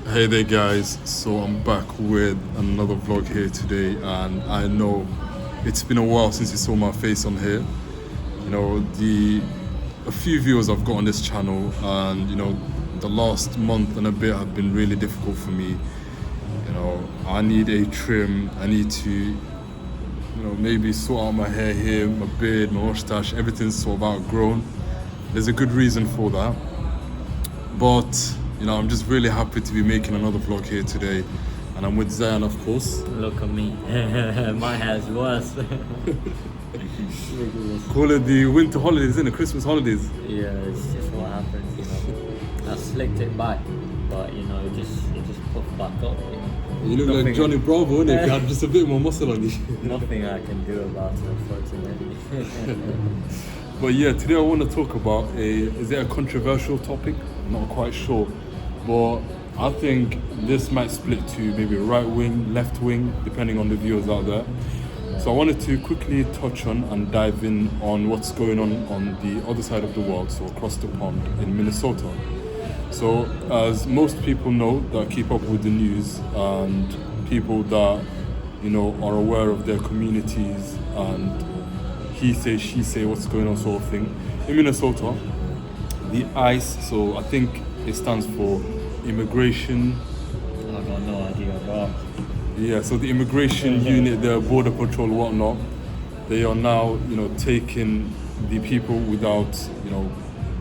Hey there guys, so I'm back with another vlog here today, and I know it's been a while since you saw my face on here. The a few viewers I've got on this channel, and the last month and a bit have been really difficult for me. I need a trim. I need to maybe sort out my hair here, my beard, my mustache. Everything's sort of outgrown. There's a good reason for that, but I'm just really happy to be making another vlog here today, and I'm with Zayan, of course. Look at me. My hair's worse. Call it the winter holidays, isn't it? Christmas holidays. Yeah, it's just what happens. I slicked it back, but it just puffed back up. You look like Johnny Bravo, innit? If you had just a bit more muscle on you. Nothing I can do about it, unfortunately. But yeah, today I want to talk about is it a controversial topic? I'm not quite sure. But I think this might split to maybe right wing, left wing, depending on the viewers out there. So I wanted to quickly touch on and dive in on what's going on the other side of the world, so across the pond in Minnesota. So as most people know that keep up with the news, and people that are aware of their communities and he say, she say, what's going on sort of thing. In Minnesota, the ICE, so I think it stands for Immigration. I got no idea about. Yeah, so the immigration unit, the border patrol, whatnot, they are now, taking the people without,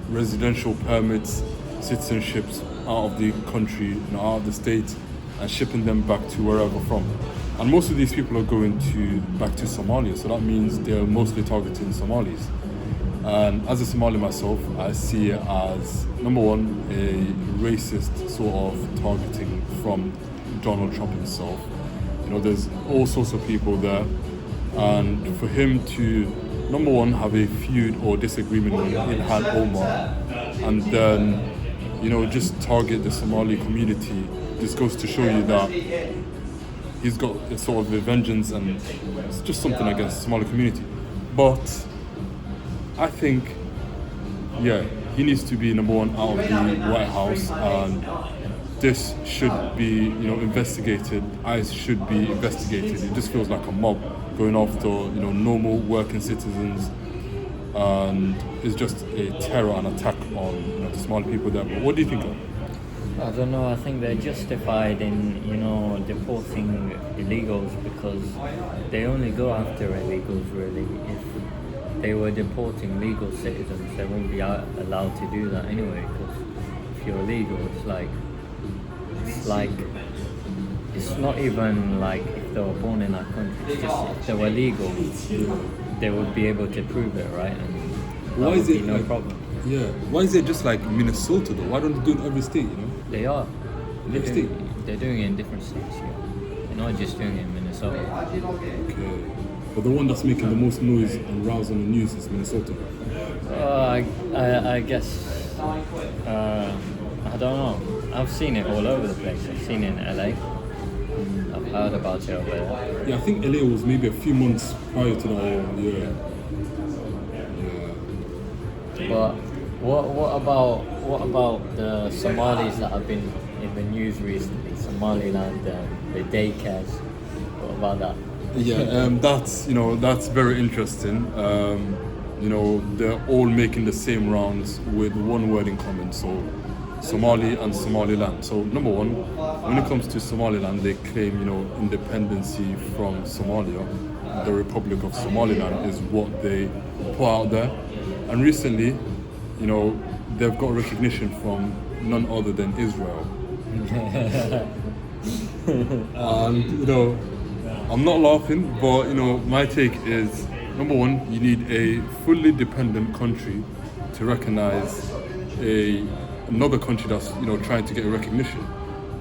residential permits, citizenships out of the country, out of the state, and shipping them back to wherever from. And most of these people are going back to Somalia, so that means they're mostly targeting Somalis. And as a Somali myself, I see it as, number one, a racist sort of targeting from Donald Trump himself. There's all sorts of people there, and for him to, number one, have a feud or disagreement with Ilhan Omar, and then, just target the Somali community, this goes to show you that he's got a sort of a vengeance, and it's just something against the Somali community. But I think, he needs to be number one out of the White House, and this should be, investigated. ICE should be investigated. It just feels like a mob going after, normal working citizens, and it's just a terror and attack on, the Somali people there. But what do you think of? I don't know. I think they're justified in, deporting illegals because they only go after illegals, really. If they were deporting legal citizens, they wouldn't be allowed to do that anyway. Because if you're illegal, it's not even like if they were born in our country. It's just if they were legal, they would be able to prove it, right? And why is it no problem? Yeah. Why is it just like Minnesota though? Why don't they do it in every state? They are. They're doing it in different states. Yeah. They're not just doing it in Minnesota. Okay. But the one that's making the most noise and rouse on the news is Minnesota. I guess. I don't know. I've seen it all over the place. I've seen it in LA. I've heard about it over there. Yeah, I think LA was maybe a few months prior to that. Yeah. But what about the Somalis that have been in the news recently? Somaliland, the daycares. What about that? Yeah, that's very interesting. They're all making the same rounds with one word in common. So Somali and Somaliland. So number one, when it comes to Somaliland, they claim, independency from Somalia. The Republic of Somaliland is what they put out there. And recently, they've got recognition from none other than Israel. And, I'm not laughing, but, my take is, number one, you need a fully dependent country to recognize another country that's trying to get a recognition,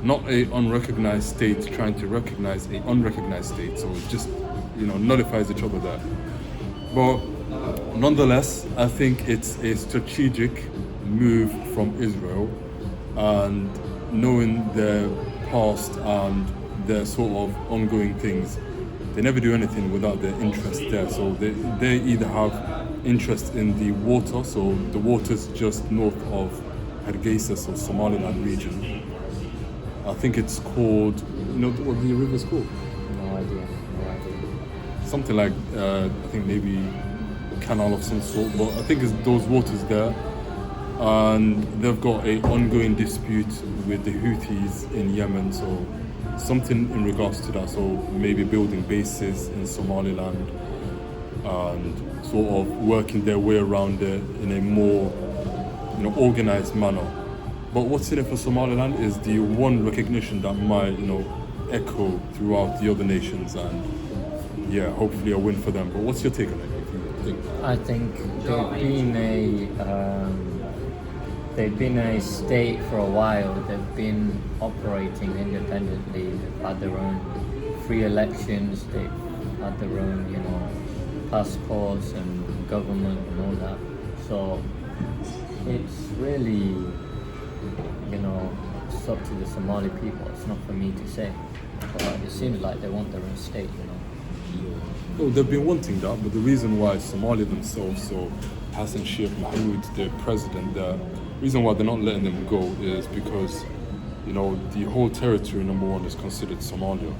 not a unrecognized state trying to recognize a unrecognized state. So it just nullifies each other there. But nonetheless, I think it's a strategic move from Israel, and knowing their past and their sort of ongoing things, they never do anything without their interest there. So they either have interest in the water, so the waters just north of Hargeisa, so Somaliland region, I think it's called, what the river's called? No idea. Something like, I think maybe a canal of some sort, but I think it's those waters there. And they've got a ongoing dispute with the Houthis in Yemen, so something in regards to that. So maybe building bases in Somaliland and sort of working their way around it in a more, organized manner. But what's in it for Somaliland is the one recognition that might, echo throughout the other nations, and yeah, hopefully a win for them. But what's your take on it? I think they've been a state for a while. They've been operating independently. They've had their own free elections. They've had their own, passports and government and all that. So it's really, it's up to the Somali people. It's not for me to say. But it seems like they want their own state, No, they've been wanting that, but the reason why Somalia themselves, so Hassan Sheikh Mohamud, the president, the reason why they're not letting them go is because, the whole territory, number one, is considered Somalia.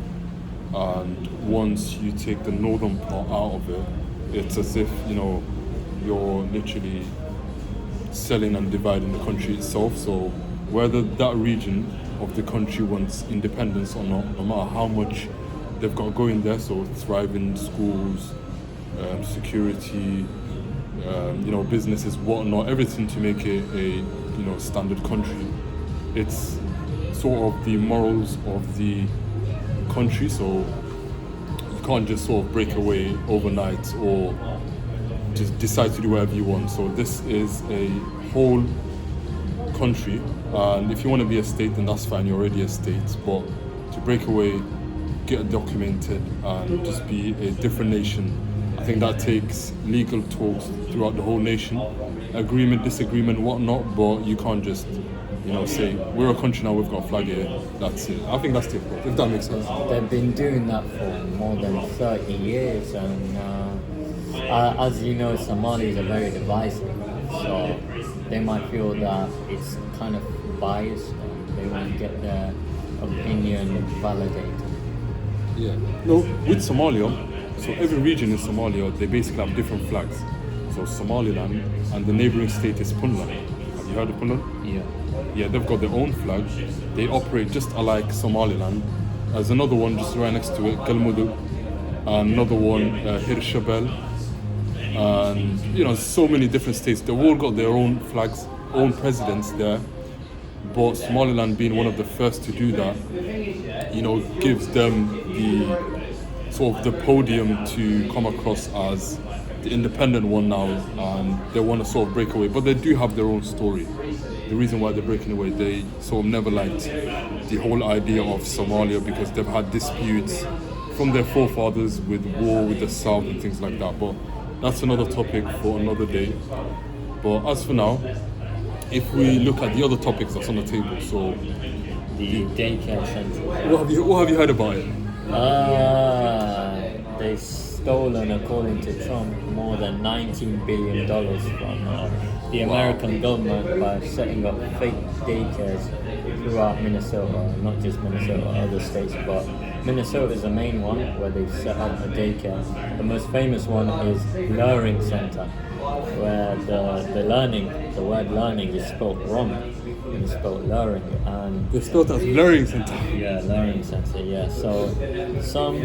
And once you take the northern part out of it, it's as if, you're literally selling and dividing the country itself. So whether that region of the country wants independence or not, no matter how much they've got going there, so thriving schools, security, businesses, whatnot, everything to make it a, standard country. It's sort of the morals of the country, so you can't just sort of break away overnight or just decide to do whatever you want. So this is a whole country, and if you want to be a state, then that's fine, you're already a state, but to break away, get documented and just be a different nation, I think that takes legal talks throughout the whole nation, agreement, disagreement, whatnot, but you can't just, say, we're a country now, we've got a flag here, that's it. I think that's difficult, if that makes sense. They've been doing that for more than 30 years, and as you know, Somalis are very divisive, so they might feel that it's kind of biased and they want to get their opinion validated. Yeah. No, with Somalia, so every region in Somalia, they basically have different flags. So Somaliland and the neighboring state is Puntland. Have you heard of Puntland? Yeah. Yeah, they've got their own flag. They operate just alike Somaliland. There's another one just right next to it, Galmudug. Another one, Hirshabelle. And, so many different states. They've all got their own flags, own presidents there. But Somaliland being one of the first to do that, gives them the sort of the podium to come across as the independent one now, and they want to sort of break away. But they do have their own story. The reason why they're breaking away, they sort of never liked the whole idea of Somalia because they've had disputes from their forefathers with war with the South and things like that. But that's another topic for another day. But as for now, if we look at the other topics that's on the table, so The daycare centre. what have you heard about it? They've stolen, according to Trump, more than $19 billion from the American government by setting up fake daycares throughout Minnesota, not just Minnesota, other states, but Minnesota is the main one where they've set up a daycare. The most famous one is Learning Center, where the word learning is spelled wrong. It's spelled learning, and They spelled that Learning Center. yeah, Learning Center, yeah. So some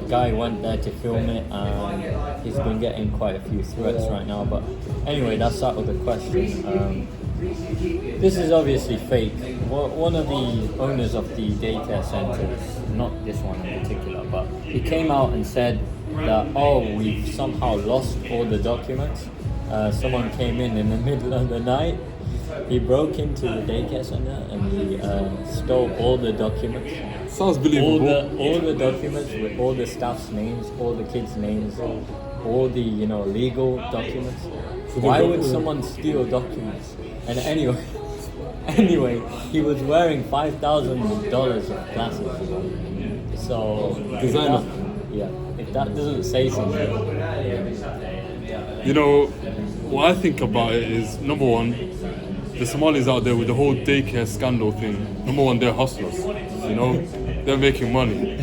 guy went there to film it, and he's been getting quite a few threats right now. But anyway, that's out of the question. This is obviously fake. One of the owners of the daycare centers, not this one in particular, but he came out and said that, we've somehow lost all the documents. Someone came in the middle of the night. He broke into the daycare center and he stole all the documents. Sounds believable. All the documents with all the staff's names, all the kids' names, all the legal documents. Why would someone steal documents? And anyway, he was wearing $5,000 of glasses. So Designer. If that doesn't say something. What I think about it is, number one, the Somalis out there with the whole daycare scandal thing, number one, they're hustlers. You know, they're making money.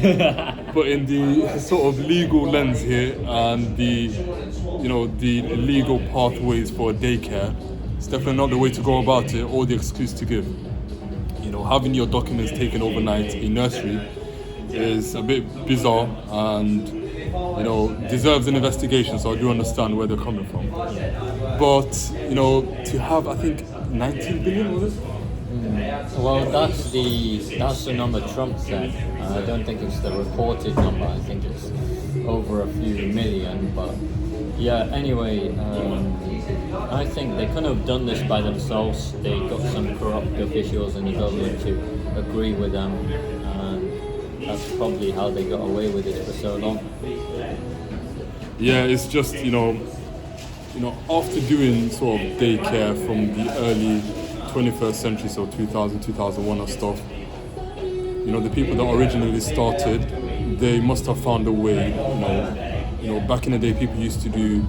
But in the sort of legal lens here and the legal pathways for daycare, it's definitely not the way to go about it or the excuse to give. You know, having your documents taken overnight in nursery is a bit bizarre and, you know, deserves an investigation, so I do understand where they're coming from. But, you know, to have, I think, 19 billion, was it? Well, that's the number Trump said. I don't think it's the reported number. I think it's over a few million. But yeah, anyway, I think they couldn't have done this by themselves. They got some corrupt officials in the government to agree with them, and that's probably how they got away with it for so long. Yeah, it's just, you know, after doing sort of daycare from the early 21st century, so 2000, 2001 and stuff, you know, the people that originally started, they must have found a way. You know, back in the day, people used to do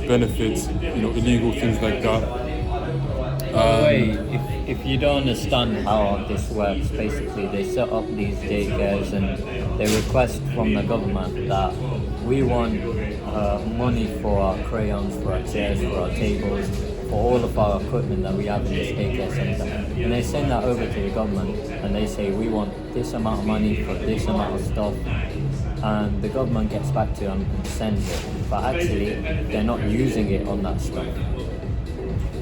benefits, you know, illegal things like that. If you don't understand how this works, basically they set up these daycares and they request from the government that we want money for our crayons, for our chairs, for our tables, for all of our equipment that we have in this daycare center. And they send that over to the government and they say we want this amount of money for this amount of stuff. And the government gets back to them and sends it. But actually, they're not using it on that stuff.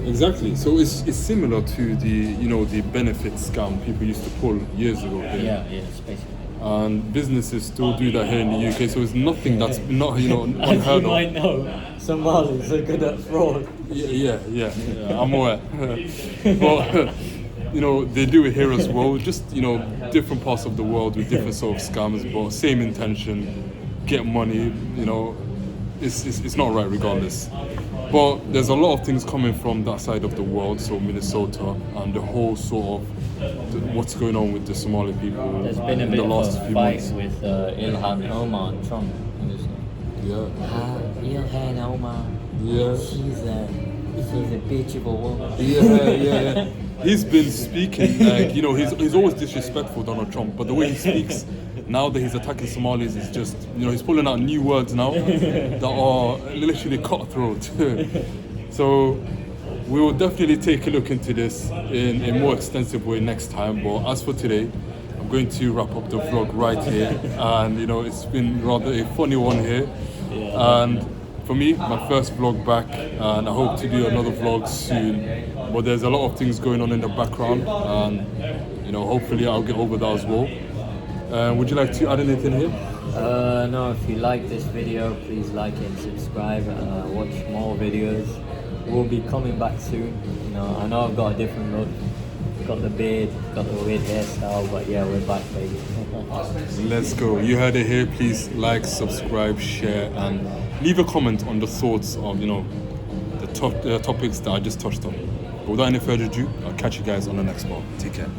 Exactly. So it's similar to the benefit scam people used to pull years ago. Yeah, it's basically. And businesses still do that here in the UK. So it's nothing that's not unheard As you of. might know, Somalis are good at fraud. Yeah, I'm aware. But you know, they do it here as well. Just, you know, different parts of the world with different sort of scams, but same intention, get money. You know, it's not right regardless. But there's a lot of things coming from that side of the world, so Minnesota and the whole sort of what's going on with the Somali people. There's been a in bit the of last a few fight months. with Ilhan Omar and Trump. Yeah. Ilhan Omar. Yeah. She's a bitch of a woman. Yeah. He's been speaking like, you know, he's always disrespectful, Donald Trump, but the way he speaks now that he's attacking Somalis is just, you know, he's pulling out new words now that are literally cutthroat. So we will definitely take a look into this in a more extensive way next time. But as for today, I'm going to wrap up the vlog right here, and you know, it's been rather a funny one here. And for me, my first vlog back, and I hope to do another vlog soon. But there's a lot of things going on in the background, and you know, hopefully I'll get over that as well. Would you like to add anything here? No, if you like this video, please like it and subscribe. Watch more videos. We'll be coming back soon. You know, I know I've got a different look. Got the beard, got the weird hairstyle, but yeah, we're back, baby. Let's go. You heard it here. Please like, subscribe, share, and leave a comment on the thoughts of, you know, the topics that I just touched on. But without any further ado, I'll catch you guys on the next one. Take care.